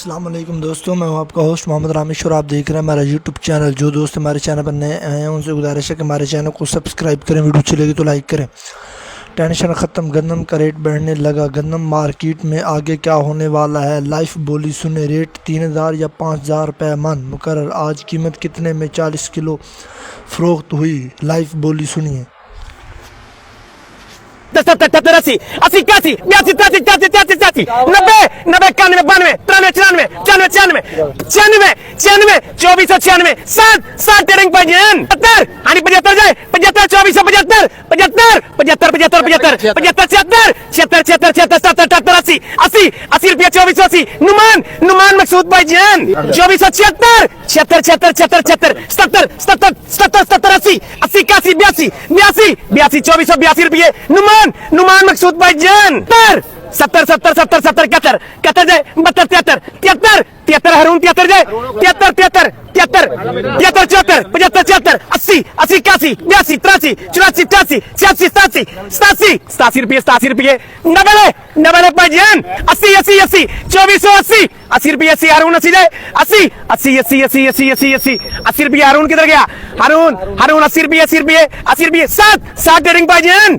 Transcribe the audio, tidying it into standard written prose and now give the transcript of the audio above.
अस्सलाम वालेकुम दोस्तों, मैं हूं आपका होस्ट मोहम्मद रामेश्वर। आप देख रहे हैं हमारा यूट्यूब चैनल। जो दोस्त हमारे चैनल पर नए आए हैं उनसे गुजारिश है कि हमारे चैनल को सब्सक्राइब करें। वीडियो अच्छी लगी तो लाइक करें। टेंशन ख़त्म, गंदम का रेट बढ़ने लगा। गंदम मार्केट में आगे क्या होने वाला है, लाइफ बोली सुने। रेट 3000 या 5000 रुपये मन मुकर्रर। आज कीमत कितने में 40 किलो फ़रोख्त हुई, लाइफ बोली सुनिए। 70 80 80 81 82 83 84 85 90 90 91 92 93 94 95 96 94 7 ट्रेडिंग पंजन 70 आणि 75 जाए 75 24 75 75 75 75 76 77 80 रुपया 2480 नुमान मकसूद भाईजान 2476 76 80 81 82 2482 रुपये नुमान मकसूद भाईजान 70 71 जाए 72 73 हरून 73 जाए 73 74 75 80 81 82 83 84 85 86 87 रुपये 90 भाईजान 80 2480 रुपये 80 हरून 80 जाए 80 रुपये हरून किधर गया हरून 80 रुपये 60 ट्रेडिंग भाईजान।